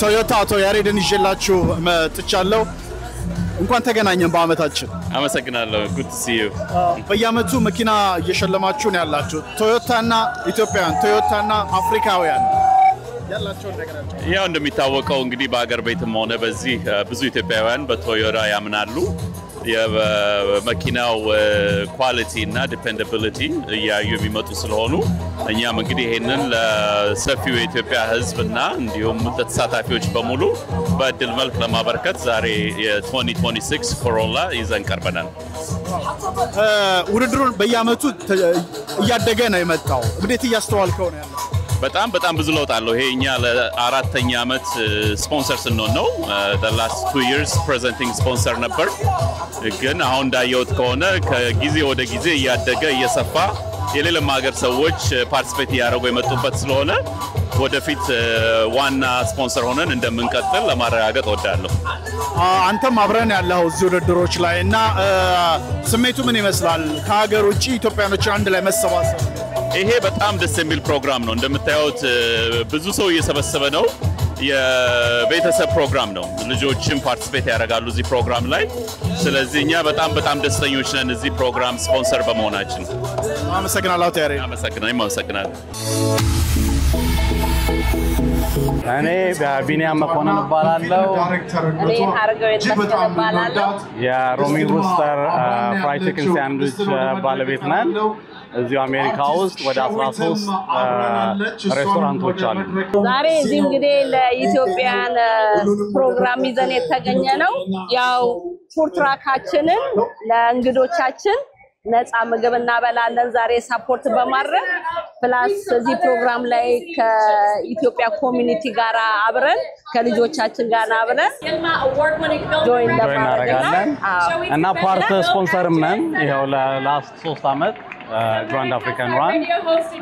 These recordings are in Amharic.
ቶዮታ ያሬድን ይዤላችሁ መጥቻለሁ እንኳን ተገናኘን በአመታችን አመሰግናለሁ good to see you በየአመቱ መኪና እየሸለማችሁ ነው ያላችሁ ቶዮታና ኢትዮጵያውያን ቶዮታና አፍሪካውያን ያላችሁ ነገራችሁ ያው እንደሚታወቀው እንግዲህ በአገር ቤትም ሆነ በዚህ ብዙ ኢትዮጵያውያን በቶዮታ ያምናሉ የመኪናው ኳሊቲ እና ዲፔንደቢሊቲ ያዩ የሚመጡ ስለሆኑ እኛም እንግዲህ ይሄንን ለሰፊው የኢትዮጵያ ህዝብና እንዲሁም ተሳታፊዎች በሙሉ በእድል መልክ ለማበርከት ዛሬ የ2026 ኮሮላ ይዘን ቀርበናል ውድድሩን በየአመቱ እያደገ ነው የመጣው እንዴት እያስተዋልከው ነው ያለው በጣም ብዙ ለውጥ አለው ይሄኛ ለአራተኛ አመት ስፖንሰር ስንሆን ነው the last 2 years presenting sponsor ነበር ግን አሁን እንዳየውት ከሆነ ከጊዜ ወደ ጊዜ እያደገ እየሰፋ የሌላም ሀገር ሰዎች ፓርቲሲፔት ያደርጉ የመጡበት ስለሆነ ወደፊት ዋና ስፖንሰር ሆነን እንደምንቀጥል ለማረጋገጥ ወዳለሁ አንተም አብረን ያለው እዚህ ውድድሮች ላይና ስሜቱ ምን ይመስላል ከሀገር ውጪ ኢትዮጵያኖች አንድ ላይ መሰባሰብ ይሄ በጣም ደስ የሚል ፕሮግራም ነው እንደምታዩት ብዙ ሰው እየሰበሰበ ነው የቤተሰብ ፕሮግራም ነው ልጆችም ፓርቲሲፔት ያደርጋሉ እዚህ ፕሮግራም ላይ ስለዚህ እኛ በጣም ደስተኞች ነን እዚህ ፕሮግራም ስፖንሰር በመሆናችን አመሰግናለሁ ታሪ አመሰግናለሁ እኔ ቢኒያም መኮንን እባላለሁ እኔ አርገው የተባላለሁ የሮሚ ሩስተር ፍራይድ ቺክን ሳንድዊች ባለቤት ነን እዚህ አሜሪካ ውስጥ ወደ 13 ሬስቶራንቶች አሉ ዛሬ እዚህ እንግዲህ ለኢትዮጵያን ፕሮግራም ይዘን የተገኘ ነው ያው ፉድ ትራካችንን ለእንግዶቻችን ነፃ ምግብ እናበላለን ዛሬ ሰፖርት በማድረግ ፕላስ እዚህ ፕሮግራም ላይ ከኢትዮጵያ ኮሚኒቲ ጋር አብረን ከልጆቻችን ጋር አብረን ጆይን እናደርጋለን እና ፓርት ስፖንሰርም ነን ይሄው ለላስት 3 አመት ግራንድ አፍሪካን ራን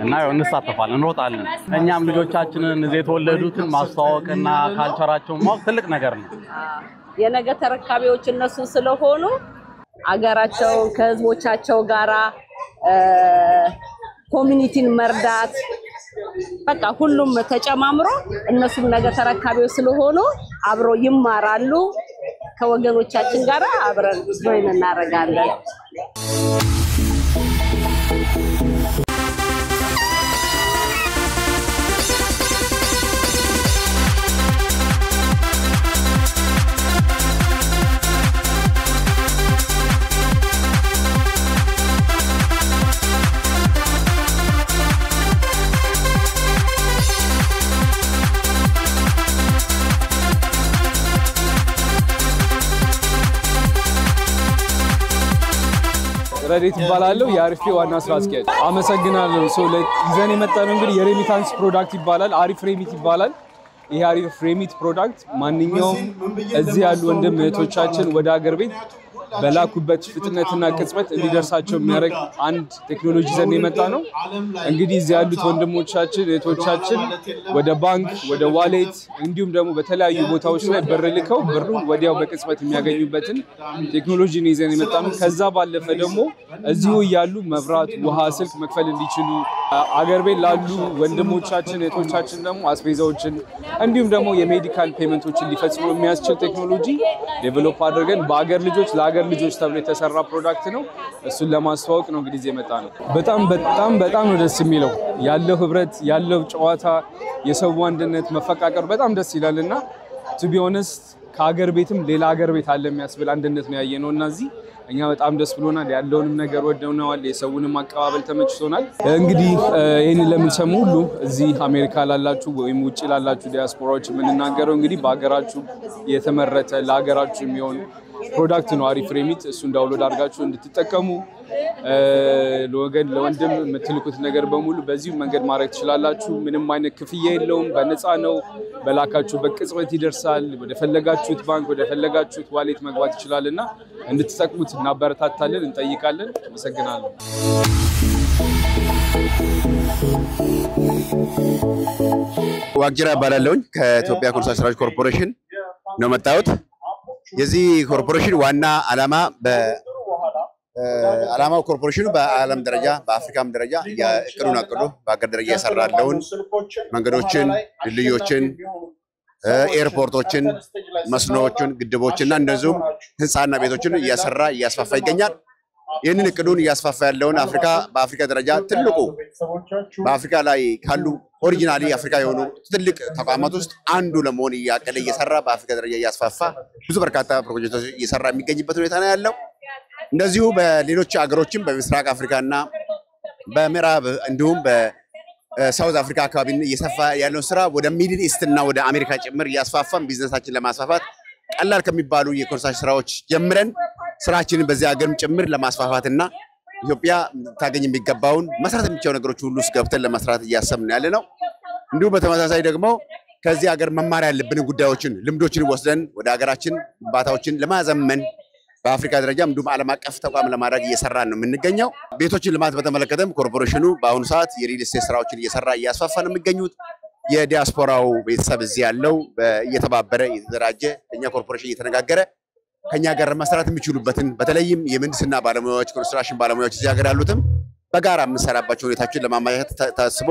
እና እንሳተፋለን እንሮጣለን እኛም ልጆቻችንን እዚህ የተወለዱትን ማስተዋወቅና ካልቸራቸውን ማወቅ ትልቅ ነገር ነው የነገ ተረካቢዎች እነሱ ስለሆኑ አገራቸው ከህዝቦቻቸው ጋራ ኮሚኒቲን መርዳት በቃ ሁሉም ተጨማምሮ እነሱም ነገ ተረካቢዎች ስለሆኑ አብሮ ይማራሉ ከወገኖቻችን ጋራ አብረን ጆይን እናደርጋለን ረዲት ይባላልው የአሪፍ ዋና ስራ አስኪያጅ አመሰግናለሁ ይዘን የመጣነው እንግዲህ የሬሚታንስ ፕሮዳክት ይባላል አሪፍ ሬሚት ይባላል ይሄ አሪፍ ሬሚት ፕሮዳክት ማንኛውም እዚህ ያሉ ወንድም እህቶቻችን ወደ ሀገር ቤት በላኩበት ፍጥነትና ቅጽበት እንዲደርሳቸው የሚያደርግ አንድ ቴክኖሎጂ ዘን የመጣ ነው እንግዲህ እዚህ ያሉት ወንድሞቻችን እህቶቻችን ወደ ባንክ ወደ ዋሌት እንዲሁም ደግሞ በተለያዩ ቦታዎች ላይ ብር ልከው ብሩን ወዲያው በቅጽበት የሚያገኙበትን ቴክኖሎጂ ነው ይዘን የመጣ ነው ከዛ ባለፈ ደግሞ እዚሁ ያሉ መብራት ውሃ ስልክ መክፈል እንዲችሉ አገር ቤት ላሉ ወንድሞቻችን እህቶቻችን ደግሞ አስቤዛዎችን እንዲሁም ደግሞ የሜዲካል ፔመንቶችን ሊፈጽሙ የሚያስችል ቴክኖሎጂ ዴቨሎፕ አድርገን በአገር ልጆች ለአገር ልጆች ተብሎ የተሰራ ፕሮዳክት ነው እሱን ለማስተዋወቅ ነው እንግዲህ የመጣ ነው በጣም ነው ደስ የሚለው ያለው ህብረት ያለው ጨዋታ የሰው አንድነት መፈቃቀር በጣም ደስ ይላልና to be honest ከአገር ቤትም ሌላ አገር ቤት አለ የሚያስብል አንድነት ነው ያየነውና እዚህ እኛ በጣም ደስ ብሎናል ያለውንም ነገር ወደውናል የሰውንም አቀባበል ተመችቶናል እንግዲህ ይሄን ለምንሰሙ ሁሉ እዚህ አሜሪካ ላላችሁ ወይም ውጪ ላላችሁ ዲያስፖራዎች ምንናገረው እንግዲህ በአገራችሁ የተመረተ ለአገራችሁ የሚሆን ፕሮዳክት ነው አሪፍ ሬሚት እሱን ዳውንሎድ አድርጋችሁ እንድትጠቀሙ ለወገን ለወንድም የምትልኩት ነገር በሙሉ በዚሁ መንገድ ማድረግ ትችላላችሁ ምንም አይነት ክፍያ የለውም በነፃ ነው በላካችሁ በቅጽበት ይደርሳል ወደ ፈለጋችሁት ባንክ ወደ ፈለጋችሁት ዋሌት መግባት ይችላልና እንድትጠቅሙት እናበረታታለን እንጠይቃለን አመሰግናለሁ ዋቅጅራ ባላለውኝ ከኢትዮጵያ ኮንስትራክሽን ስራዎች ኮርፖሬሽን ነው መጣሁት የዚህ ኮርፖሬሽን ዋና ዓላማው ኮርፖሬሽኑ በዓለም ደረጃ በአፍሪካም ደረጃ የእቅዱን አቅዶ በአገር ደረጃ ያሰራለውን መንገዶችን ድልድዮችን ኤርፖርቶችን መስኖዎችን ግድቦችና እንደዚሁም ህንጻና ቤቶችን እያስፋፋ ይገኛል ይህንን እቅዱን እያስፋፋ ያለውን በአፍሪካ ደረጃ ትልቁ በአፍሪካ ላይ ካሉ ኦሪጂናሊ አፍሪካ የሆኑ ትልቅ ተቋማት ውስጥ አንዱ ለመሆን ያቀለ እየሰራ በአፍሪካ ደረጃ እያስፋፋ ብዙ በርካታ ፕሮጀክቶች እየሰራ የሚገኝበት ሁኔታ ነው ያለው እንደዚሁ በሌሎች ሀገሮችም በምስራቅ አፍሪካና በምዕራብ እንዲሁም በሳውዝ አፍሪካ አካባቢ እየሰፋ ያለው ስራ ወደ ሚድል ኢስት እና ወደ አሜሪካ ጭምር እያስፋፋን ቢዝነሳችን ለማስፋፋት ቀላል ከሚባሉ የኮንስትራክሽን ስራዎች ጀምረን ስራችንን በዚህ ሀገርም ጭምር ለማስፋፋትና ኢትዮጵያ ታገኝ የሚገባውን መሰረት የሚቻሉ ነገሮች ሁሉ ገብተን ለመስራት እያሰብን ያለ ነው እንዲሁ በተመሳሳይ ደግሞ ከዚህ ሀገር መማር ያለብን ጉዳዮችን ልምዶችን ወስደን ወደ ሀገራችን ባታዎችን ለማዘመን በአፍሪካ ደረጃ እንዲሁም ዓለም አቀፍ ተቋም ለማድረግ እየሰራን ነው የምንገኘው ቤቶችን ልማት በተመለከተም ኮርፖሬሽኑ በአሁኑ ሰዓት የሪል ስቴት ስራዎችን እየሰራ እያስፋፋ ነው የሚገኙት የዲያስፖራው ቤተሰብ እዚህ ያለው እየተባበረ እየተደራጀ እኛ ኮርፖሬሽን እየተነጋገረ ከኛ ጋር መስራት የሚችሉበትን በተለይም የምህንድስና ባለሙያዎች ኮንስትራክሽን ባለሙያዎች እዚህ ሀገር ያሉትም በጋራ የምንሰራባቸው ሁኔታዎችን ለማማየት ታስቦ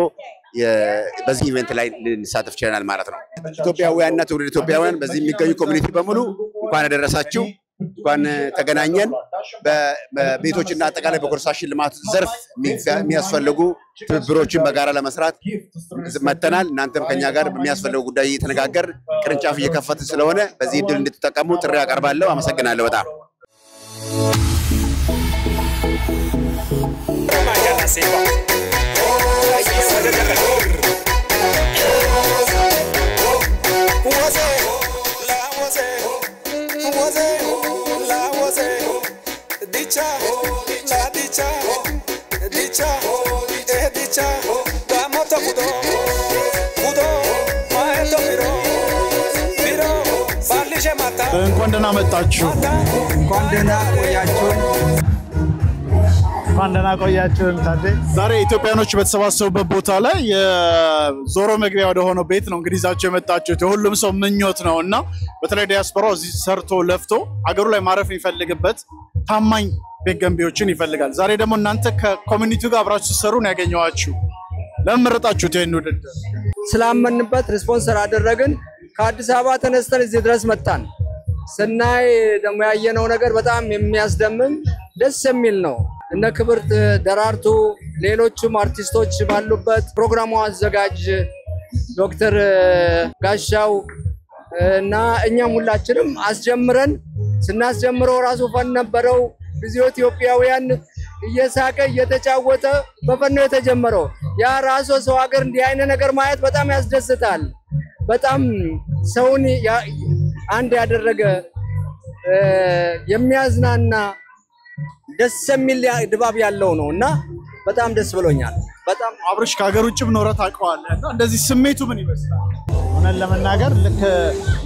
በዚህ ኢቨንት ላይ ልንሳተፍ ችለናል ማለት ነው ኢትዮጵያውያንና ትውልደ ኢትዮጵያውያን በዚህ የሚገኙ ኮሚኒቲ በሙሉ እንኳን አደረሳችሁ እንኳን ተገናኘን በቤቶችና አጠቃላይ በኮንስትራክሽን ልማት ዘርፍ የሚያስፈልጉ ትብብሮችን በጋራ ለመስራት መተናል እናንተም ከኛ ጋር በሚያስፈልጉ ጉዳይ እየተነጋገር ቅርንጫፍ እየከፈትን ስለሆነ በዚህ እድል እንድትጠቀሙ ጥሪ አቀርባለሁ አመሰግናለሁ በጣም እንኳን ደህና መጣችሁ እንኳን ደህና ቆያችሁን ታዲያ ዛሬ ኢትዮጵያኖች በተሰባሰቡበት ቦታ ላይ የዞሮ መግቢያ ወደ ሆነው ቤት ነው እንግዲህ ይዛችሁ የመጣችሁት የሁሉም ሰው ምኞት ነውና በተለይ ዲያስፖራው እዚህ ሰርቶ ለፍቶ አገሩ ላይ ማረፍ የሚፈልግበት ታማኝ ቤት ገንቢዎችን ይፈልጋል ዛሬ ደግሞ እናንተ ከኮሚኒቲው ጋር አብራችሁ ተሰሩ ነው ያገኘዋችሁ ለምን መረጣችሁት ይሄን ውድድር ስላመንበት ሪስፖንሰር አደረግን ከአዲስ አበባ ተነስተን እዚህ ድረስ መጣን ስናይ ደግሞ ያየነው ነገር በጣም የሚያስደምም ደስ የሚል ነው እነ ክብርት ደራርቱ ሌሎችም አርቲስቶች ባሉበት ፕሮግራሙ አዘጋጅ ዶክተር ጋሻው እና እኛም ሁላችንም አስጀምረን ስናስጀምረው ራሱ ፈን ነበረው ብዙ ኢትዮጵያውያን እየሳቀ እየተጫወተ በፈን ነው የተጀመረው ያ ራሱ ሰው ሀገር እንዲህ አይነት ነገር ማየት በጣም ያስደስታል በጣም ሰውን አንድ ያደረገ የሚያዝናና ደስ የሚል ድባብ ያለው ነውና በጣም ደስ ብሎኛል በጣም አብርሽ ከሀገር ውጭ ኖረህ ታውቀዋለህና እንደዚህ ስሜቱ ምን ይመስላል ሆነን ለመናገር ልክ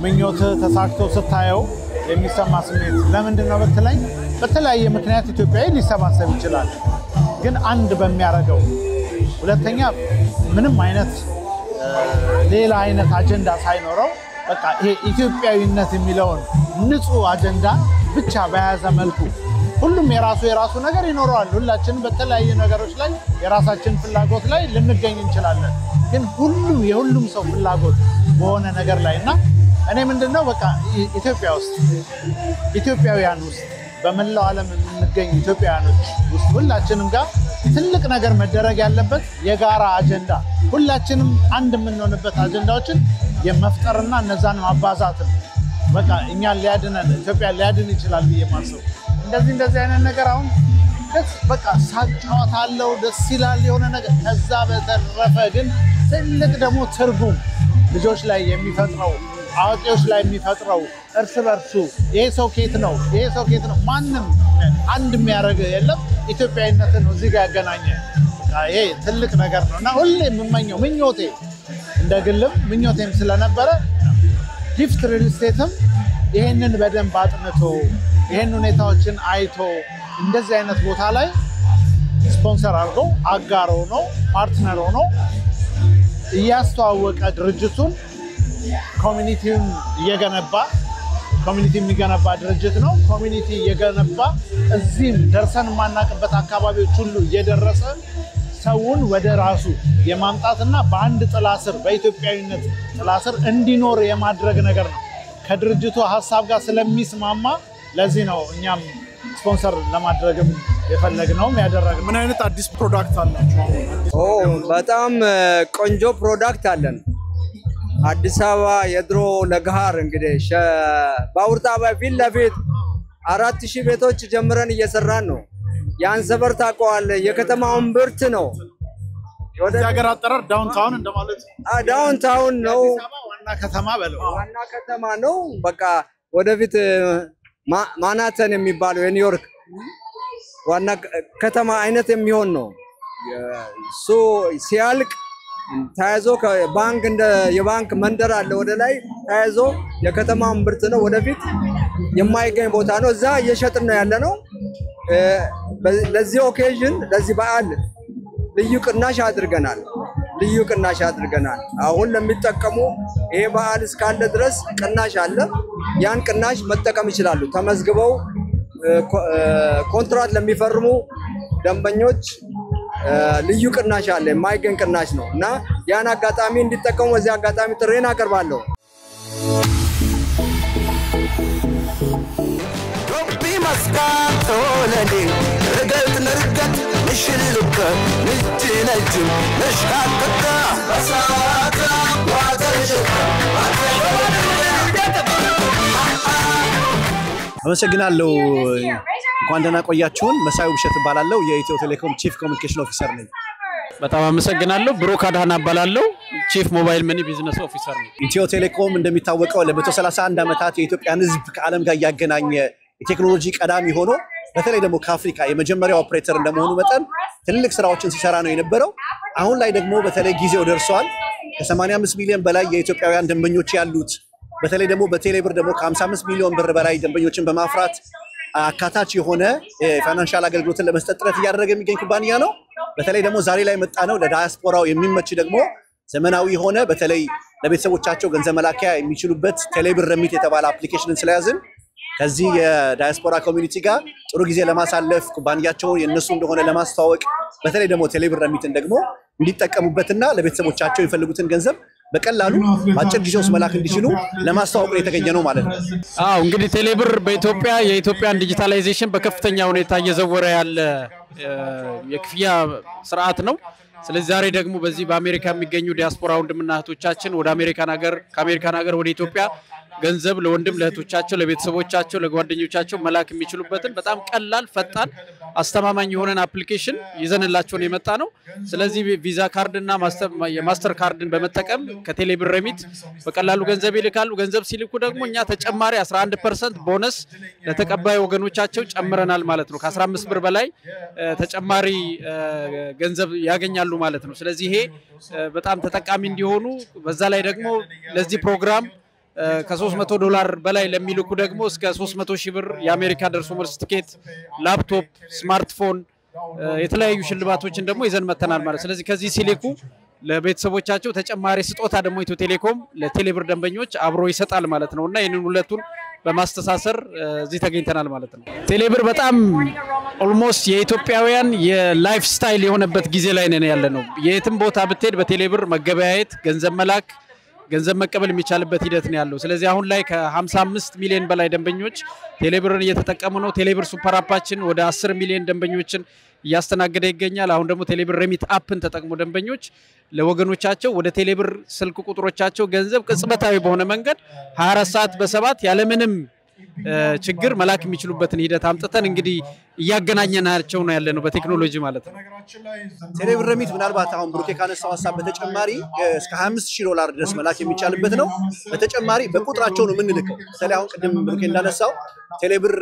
ምኞት ተሳክቶ ስታየው የሚሰማ ስሜት ለምንድነው በተለይ በተለያየ ምክንያት ኢትዮጵያዊ ሊሰባሰብ ይችላል ግን አንድ በሚያረጋው ሁለተኛ ምንም አይነት ሌላ አይነት አጀንዳ ሳይኖረው በቃ ይሄ ኢትዮጵያዊነት የሚለውን ንጹህ አጀንዳ ብቻ በያዘ መልኩ ሁሉም የራሱ ነገር ይኖራል ሁላችንም በተለያየ ነገሮች ላይ የራሳችን ፍላጎት ላይ ልንገኝ እንችላለን ግን የሁሉም ሰው ፍላጎት በሆነ ነገር ላይና እኔ ምንድነው በቃ ኢትዮጵያ ውስጥ ኢትዮጵያውያን ውስጥ በመላው ዓለም የምንገኝ ኢትዮጵያውያኖች ውስጥ ሁላችንም ጋር ትልቅ ነገር መደረግ ያለበት የጋራ አጀንዳ ሁላችንም አንድ የምንሆንበት አጀንዳዎችን የመፍጠርና እነዛን ማባዛት በቃ እኛን ሊያድነን ኢትዮጵያ ሊያድን ይችላል በየማሰብ እንደዚህ አይነት ነገር አሁን ደስ በቃ ሳጫዋት አለው ደስ ይላል የሆነ ነገር ከዛ በተረፈ ግን ትልቅ ደግሞ ትርጉም ልጆች ላይ የሚፈጥረው አዋቂዎች ላይ የሚፈጥረው እርስ በርሱ ይሄ ሰው ኬት ነው ማንም አንድ የሚያደርግ የለም ኢትዮጵያዊነትን ነው እዚህ ጋር ያገናኘ ይሄ ትልቅ ነገር ነውና ሁሌ የምመኘው ምኞቴ እንደግልም ምኞቴም ስለነበረ ጊፍት ሪል ስቴትም ይሄንን በደንብ አጥንቶ ይሄን ሁኔታዎችን አይቶ እንደዚህ አይነት ቦታ ላይ ስፖንሰር አድርጎ አጋር ሆኖ ፓርትነር ሆኖ እያስተዋወቀ ድርጅቱን ኮሚኒቲውን እየገነባ ኮሚኒቲ የሚገነባ ድርጅት ነው ኮሚኒቲ እየገነባ እዚህም ደርሰን ማናቀበት አካባቢዎች ሁሉ እየደረሰ ሰውን ወደ ራሱ የማምጣትና በአንድ ጥላ ስር በኢትዮጵያዊነት ጥላ ስር እንዲኖር የማድረግ ነገር ነው ከድርጅቱ ሐሳብ ጋር ስለሚስማማ ለዚህ ነው እኛም ስፖንሰር ለማድረግም የፈለግነው ያደረግነው ምን አይነት አዲስ ፕሮዳክት አላችሁ በጣም ቆንጆ ፕሮዳክት አለን አዲስ አበባ የድሮ ለገሃር እንግዲህ ባቡር ጣቢያ ፊት ለፊት 4000 ቤቶች ጀምረን እየሰራን ነው ያን ሰፈር ታውቀዋለህ የከተማውን ብርት ነው ወደ ሀገር አጠራር ዳውንታውን እንደማለት ዳውንታውን ነው ዋና ከተማ በለው ዋና ከተማ ነው በቃ ወደፊት ማናተን የሚባለው የኒውዮርክ ዋና ከተማ አይነት የሚሆን ነው ሶ ሲያልቅ ታይዞ ከባንክ እንደ የባንክ መንደር አለ ወደ ላይ ታይዞ የከተማውን ብርት ነው ወደፊት የማይገኝ ቦታ ነው እዛ እየሸጥን ነው ያለ ነው ለዚህ ኦኬዥን ለዚህ በዓል ልዩ ቅናሽ አድርገናል አሁን ለሚጠቀሙ ይሄ በዓል እስካለ ድረስ ቅናሽ አለ ያን ቅናሽ መጠቀም ይችላሉ ተመዝግበው ኮንትራክት ለሚፈርሙ ደንበኞች ልዩ ቅናሽ አለ የማይገኝ ቅናሽ ነው እና ያን አጋጣሚ እንዲጠቀሙ በዚህ አጋጣሚ ጥሬን አቀርባለሁ مسكات ولدي رقت نرقت نشلك نجي نشهد بساطة وعترجك አመሰግናለሁ እንኳን ደህና ቆያችሁን መሳዩ ብሸት ባላለው የኢትዮ ቴሌኮም ቺፍ ኮሙኒኬሽን ኦፊሰር ነኝ በጣም አመሰግናለሁ ብሩክ አድሃና ባላለው ቺፍ ሞባይል መኒ ቢዝነስ ኦፊሰር ነኝ ኢትዮ ቴሌኮም እንደሚታወቀው ለ131 ዓመታት የኢትዮጵያን ህዝብ ከዓለም ጋር ያገናኘ የቴክኖሎጂ ቀዳሚ ሆኖ በተለይ ደግሞ ከአፍሪካ የመጀመሪያው ኦፕሬተር እንደመሆኑ መጠን ትልልቅ ስራዎችን ሲሰራ ነው የነበረው አሁን ላይ ደግሞ በተለይ ጊዜው ደርሷል ከ85 ሚሊዮን በላይ የኢትዮጵያውያን ደንበኞች ያሉት በተለይ ደግሞ በቴሌብር ደግሞ ከ55 ሚሊዮን ብር በላይ ደንበኞችን በማፍራት አካታች የሆነ ፋይናንሻል አገልግሎትን ለመስጠት ጥረት እያደረገ የሚገኝ ኩባንያ ነው በተለይ ደግሞ ዛሬ ላይ መጣ ነው ለዳያስፖራው የሚመች ደግሞ ዘመናዊ ሆነ በተለይ ለቤተሰቦቻቸው ገንዘብ መላኪያ የሚችሉበት ቴሌብር ረሚት የተባለ አፕሊኬሽንን ስለያዝን ከዚህ የዳያስፖራ ኮሚኒቲ ጋር ጥሩ ጊዜ ለማሳለፍ ኩባንያቸውን የነሱ እንደሆነ ለማስተዋወቅ በተለይ ደግሞ ቴሌብር ረሚትን ደግሞ እንዲጠቀሙበትና ለቤተሰቦቻቸው የሚፈልጉትን ገንዘብ በቀላሉ አጭር ጊዜ ውስጥ መላክ እንዲችሉ ለማስተዋወቅ የተገኘ ነው ማለት ነው እንግዲህ ቴሌብር በኢትዮጵያ የኢትዮጵያን ዲጂታላይዜሽን በከፍተኛ ሁኔታ እየዘወረ ያለ የክፍያ ስርዓት ነው ስለዚህ ዛሬ ደግሞ በዚህ በአሜሪካ የሚገኙ ዲያስፖራ ወንድምና እህቶቻችን ወደ አሜሪካን ሀገር ወደ ኢትዮጵያ ገንዘብ ለወንድም ለእህቶቻቸው ለቤተሰቦቻቸው ለጓደኞቻቸው መላክ የሚችሉበትን በጣም ቀላል ፈጣን አስተማማኝ የሆነን አፕሊኬሽን ይዘንላቸው ነው የመጣ ነው ስለዚህ ቪዛ ካርድና የማስተር ካርድን በመጠቀም ከቴሌብር ረሚት በቀላሉ ገንዘብ ይልካሉ ገንዘብ ሲልኩ ደግሞ እኛ ተጨማሪ 11% ቦነስ ለተቀባይ ወገኖቻቸው ጨምረናል ማለት ነው ከ15 ብር በላይ ተጨማሪ ገንዘብ ያገኛሉ ማለት ነው ስለዚህ ይሄ በጣም ተጠቃሚ እንዲሆኑ በዛ ላይ ደግሞ ለዚህ ፕሮግራም ከ$300 በላይ ለሚልኩ ደግሞ እስከ 300,000 ብር የአሜሪካ ደርሶ መልስ ቲኬት ላፕቶፕ ስማርትፎን የተለያዩ ሽልማቶችን ደግሞ ይዘን መተናል ማለት ስለዚህ ከዚህ ሲልኩ ለቤተሰቦቻቸው ተጨማሪ ስጦታ ደግሞ ኢትዮ ቴሌኮም ለቴሌብር ደንበኞች አብሮ ይሰጣል ማለት ነውና ይሄንን ሁለቱን በማስተሳሰር እዚህ ተገኝተናል ማለት ነው ቴሌብር በጣም ኦልሞስት የኢትዮጵያውያን የላይፍ ስታይል የሆነበት ጊዜ ላይ ነን ያለነው የትም ቦታ ብትሄድ በቴሌብር መገበያየት ገንዘብ መላክ ገንዘብ መቀበል የሚቻልበት ሂደት ነው ያለው ስለዚህ አሁን ላይ ከ55 ሚሊዮን በላይ ደንበኞች ቴሌብርን እየተጠቀሙ ነው ቴሌብር ሱፐር አፓችን ወደ 10 ሚሊዮን ደንበኞችን ያስተናገደ ይገኛል አሁን ደግሞ ቴሌብር ረሚት አፕን ተጠቅሞ ደንበኞች ለወገኖቻቸው ወደ ቴሌብር ስልክ ቁጥሮቻቸው ገንዘብ ቅጽበታዊ በሆነ መንገድ 24 ሰዓት በ7 ያለምንም ችግር መላክ የሚችሉበትን ሂደት አምጥተን እንግዲህ እያገናኘናቸው ነው ያለነው በቴክኖሎጂ ማለት ነው። ቴሌብር ሬሚት ምናልባት አሁን ብሩኬ ካነሳው ሐሳብ በተጨማሪ እስከ $25,000 ድረስ መላክ የሚቻልበት ነው። በተጨማሪ በቁጥራቸው ነው የምንልከው። ስለዚህ አሁን ቅድም ብሩኬ እንዳነሳው ቴሌብር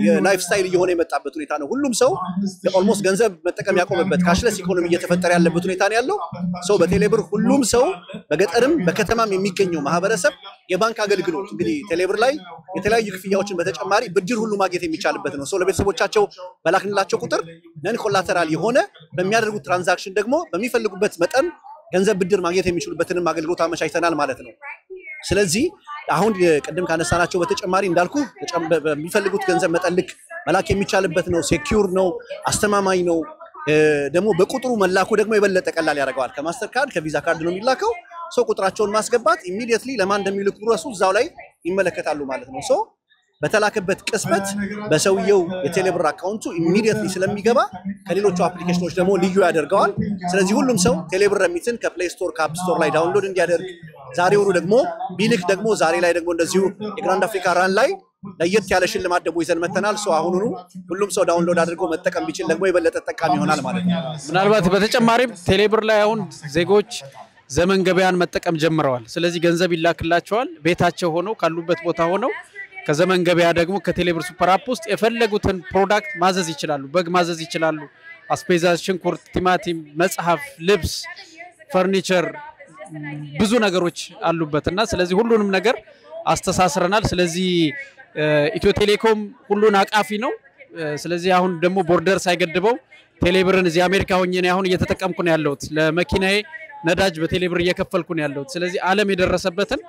የላይፍ ስታይል እየሆነ የመጣበት ሁኔታ ነው። ሁሉም ሰው ኦልሞስት ገንዘብ መጠቀም ያቆመበት ካሽለስ ኢኮኖሚ እየተፈጠረ ያለበት ሁኔታ ነው ያለው። ሰው በቴሌብር ሁሉም ሰው በገጠርም በከተማም የሚገኘው ማህበረሰብ የባንክ አገልግሎት እንግዲህ ቴሌብር ላይ የተለያዩ ክፍያዎችን በተጨማሪ ብድር ሁሉ ማግኘት የሚቻልበት ነው። ሰው ለቤተሰቦቻቸው በላክንላቸው ቁጥር ነን ኮላተራል የሆነ በሚያደርጉት ትራንዛክሽን ደግሞ በሚፈልጉበት መጠን ገንዘብ ብድር ማግኘት የሚችሉበትንም አገልግሎት አመቻችተናል ማለት ነው። ስለዚህ አሁን ቅድም ካነሳናቸው በተጨማሪ እንዳልኩ በሚፈልጉት ገንዘብ መጠን ልክ መላክ የሚቻልበት ነው። ሴኩር ነው፣ አስተማማኝ ነው። ደግሞ በቁጥሩ መላኩ ደግሞ የበለጠ ቀላል ያደርገዋል። ከማስተር ካርድ ከቪዛ ካርድ ነው የሚላከው። ሰው ቁጥራቸውን ማስገባት ኢሚዲየትሊ ለማን እንደሚልኩ ራሱ እዛው ላይ ይመለከታሉ ማለት ነው። ሰው በተላከበት ቅስበት በሰውየው የቴሌብር አካውንቱ ኢሚዲየትሊ ስለሚገባ ከሌሎቹ አፕሊኬሽኖች ደግሞ ልዩ ያደርገዋል። ስለዚህ ሁሉም ሰው ቴሌብር ሬሚትን ከፕሌይ ስቶር ከአፕ ስቶር ላይ ዳውንሎድ እንዲያደርግ ዛሬውኑ ደግሞ ቢልክ ደግሞ ዛሬ ላይ ደግሞ እንደዚሁ የግራንድ አፍሪካ ራን ላይ ለየት ያለ ሽልማት ደግሞ ይዘን መተናል። ሰው አሁኑኑ ሁሉም ሰው ዳውንሎድ አድርጎ መጠቀም ቢችል ደግሞ የበለጠ ተጠቃሚ ይሆናል ማለት ነው። ምናልባት በተጨማሪም ቴሌብር ላይ አሁን ዜጎች ዘመን ገበያን መጠቀም ጀምረዋል። ስለዚህ ገንዘብ ይላክላቸዋል ቤታቸው ሆነው ካሉበት ቦታ ሆነው ከዘመን ገበያ ደግሞ ከቴሌብር ሱፐር አፕ ውስጥ የፈለጉትን ፕሮዳክት ማዘዝ ይችላሉ። በግ ማዘዝ ይችላሉ። አስፔዛ፣ ሽንኩርት፣ ቲማቲም፣ መጽሐፍ፣ ልብስ፣ ፈርኒቸር ብዙ ነገሮች አሉበትና ስለዚህ ሁሉንም ነገር አስተሳስረናል። ስለዚህ ኢትዮ ቴሌኮም ሁሉን አቃፊ ነው። ስለዚህ አሁን ደግሞ ቦርደር ሳይገድበው ቴሌብርን እዚህ አሜሪካ ሆኜ ነው አሁን እየተጠቀምኩ ነው ያለሁት። ለመኪናዬ ነዳጅ በቴሌብር እየከፈልኩ ነው ያለሁት። ስለዚህ ዓለም የደረሰበትን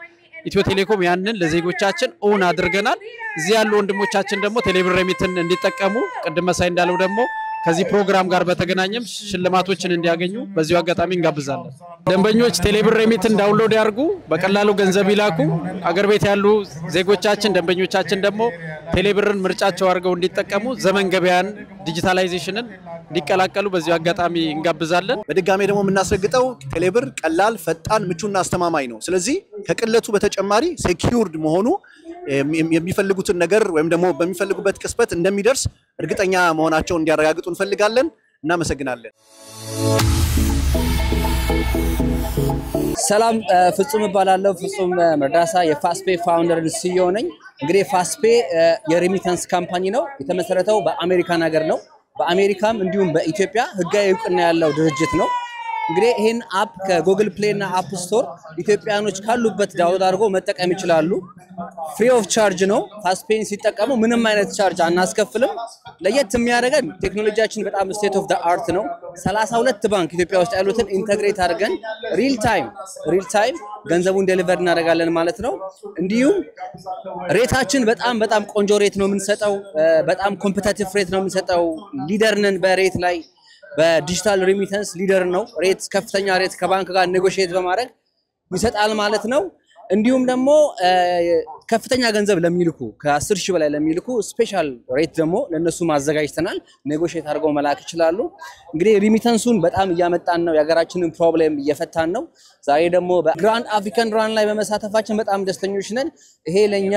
ኢትዮ ቴሌኮም ያንን ለዜጎቻችን ኦን አድርገናል። እዚህ ያሉ ወንድሞቻችን ደግሞ ቴሌብር ሬሚትን እንዲጠቀሙ ቅድም መሳይ እንዳለው ደግሞ ከዚህ ፕሮግራም ጋር በተገናኘም ሽልማቶችን እንዲያገኙ በዚሁ አጋጣሚ እንጋብዛለን። ደንበኞች ቴሌብር ሬሚትን ዳውንሎድ ያርጉ፣ በቀላሉ ገንዘብ ይላኩ። አገር ቤት ያሉ ዜጎቻችን ደንበኞቻችን ደግሞ ቴሌብርን ምርጫቸው አድርገው እንዲጠቀሙ ዘመን ገበያን ዲጂታላይዜሽንን እንዲቀላቀሉ በዚሁ አጋጣሚ እንጋብዛለን። በድጋሜ ደግሞ የምናስረግጠው ቴሌብር ቀላል፣ ፈጣን፣ ምቹና አስተማማኝ ነው። ስለዚህ ከቅለቱ በተጨማሪ ሴኩርድ መሆኑ የሚፈልጉትን ነገር ወይም ደግሞ በሚፈልጉበት ቅስበት እንደሚደርስ እርግጠኛ መሆናቸውን እንዲያረጋግጡ እንፈልጋለን። እናመሰግናለን። ሰላም፣ ፍጹም እባላለሁ። ፍጹም መርዳሳ የፋስፔ ፋውንደር ሲኢኦ ነኝ። እንግዲህ ፋስፔ የሬሚታንስ ካምፓኒ ነው። የተመሰረተው በአሜሪካን ሀገር ነው። በአሜሪካም እንዲሁም በኢትዮጵያ ህጋዊ እውቅና ያለው ድርጅት ነው። እንግዲህ ይሄን አፕ ከጉግል ፕሌይ እና አፕ ስቶር ኢትዮጵያኖች ካሉበት ዳውንሎድ አድርጎ መጠቀም ይችላሉ። ፍሪ ኦፍ ቻርጅ ነው። ፋስፔን ሲጠቀሙ ምንም አይነት ቻርጅ አናስከፍልም። ለየት የሚያደርገን ቴክኖሎጂያችን በጣም ስቴት ኦፍ ዘ አርት ነው። 32 ባንክ ኢትዮጵያ ውስጥ ያሉትን ኢንተግሬት አድርገን ሪል ታይም ገንዘቡን ዴሊቨር እናደርጋለን ማለት ነው። እንዲሁም ሬታችን በጣም ቆንጆ ሬት ነው የምንሰጠው። በጣም ኮምፒቲቲቭ ሬት ነው የምንሰጠው። ሊደር ነን በሬት ላይ። በዲጂታል ሬሚታንስ ሊደር ነው። ሬት ከፍተኛ ሬት ከባንክ ጋር ኔጎሺዬት በማድረግ ይሰጣል ማለት ነው። እንዲሁም ደግሞ ከፍተኛ ገንዘብ ለሚልኩ ከ10,000 በላይ ለሚልኩ ስፔሻል ሬት ደግሞ ለነሱ ማዘጋጅተናል። ኔጎሺዬት አድርገው መላክ ይችላሉ። እንግዲህ ሬሚታንሱን በጣም እያመጣን ነው። የሀገራችንን ፕሮብሌም እየፈታን ነው። ዛሬ ደግሞ በግራንድ አፍሪካን ራን ላይ በመሳተፋችን በጣም ደስተኞች ነን። ይሄ ለኛ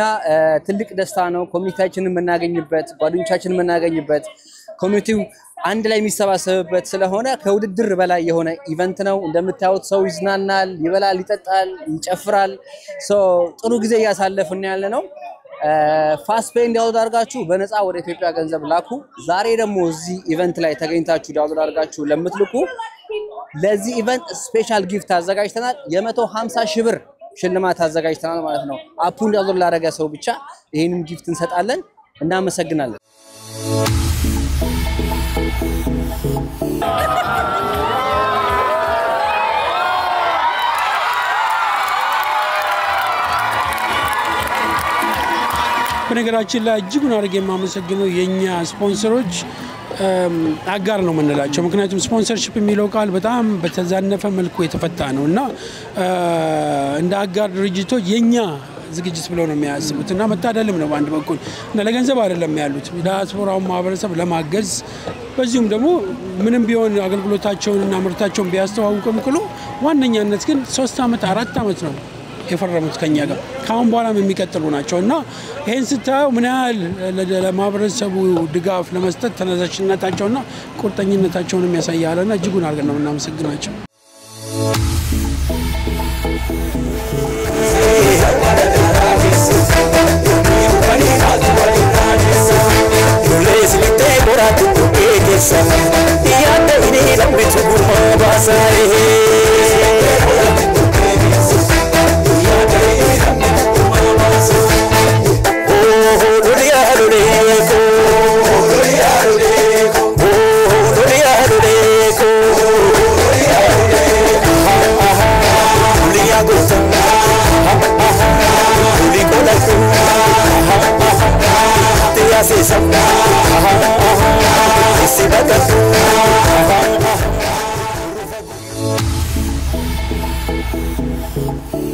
ትልቅ ደስታ ነው። ኮሚኒቲያችንን የምናገኝበት፣ ጓደኞቻችንን የምናገኝበት፣ ኮሚኒቲው አንድ ላይ የሚሰባሰብበት ስለሆነ ከውድድር በላይ የሆነ ኢቨንት ነው። እንደምታዩት ሰው ይዝናናል፣ ይበላል፣ ይጠጣል፣ ይጨፍራል። ጥሩ ጊዜ እያሳለፍን ያለ ነው። ፋስፔ ዳውንሎድ አድርጋችሁ በነፃ ወደ ኢትዮጵያ ገንዘብ ላኩ። ዛሬ ደግሞ እዚህ ኢቨንት ላይ ተገኝታችሁ ዳውንሎድ አድርጋችሁ ለምትልኩ ለዚህ ኢቨንት ስፔሻል ጊፍት አዘጋጅተናል። የ150,000 ብር ሽልማት አዘጋጅተናል ማለት ነው። አፑን ዳውንሎድ ላደረገ ሰው ብቻ ይሄንን ጊፍት እንሰጣለን። እናመሰግናለን። በነገራችን ላይ እጅጉን አድርጌ የማመሰግነው የኛ ስፖንሰሮች አጋር ነው የምንላቸው። ምክንያቱም ስፖንሰርሺፕ የሚለው ቃል በጣም በተዛነፈ መልኩ የተፈታ ነው እና እንደ አጋር ድርጅቶች የኛ ዝግጅት ብለው ነው የሚያስቡት እና መታደልም ነው በአንድ በኩል እና ለገንዘብ አይደለም ያሉት ዲያስፖራው ማህበረሰብ ለማገዝ በዚሁም ደግሞ ምንም ቢሆን አገልግሎታቸውንና ምርታቸውን ቢያስተዋውቁም ክሎ ዋነኛነት ግን 3 ዓመት 4 ዓመት ነው የፈረሙት ከኛ ጋር ካሁን በኋላም የሚቀጥሉ ናቸውና ይሄን ስታየው ምን ያህል ለማህበረሰቡ ድጋፍ ለመስጠት ተነሳሽነታቸውና ቁርጠኝነታቸውን የሚያሳያልና እጅጉን አድርገን ነው እናመሰግናቸው። Yaadde inni lammitu gurmaa baasaa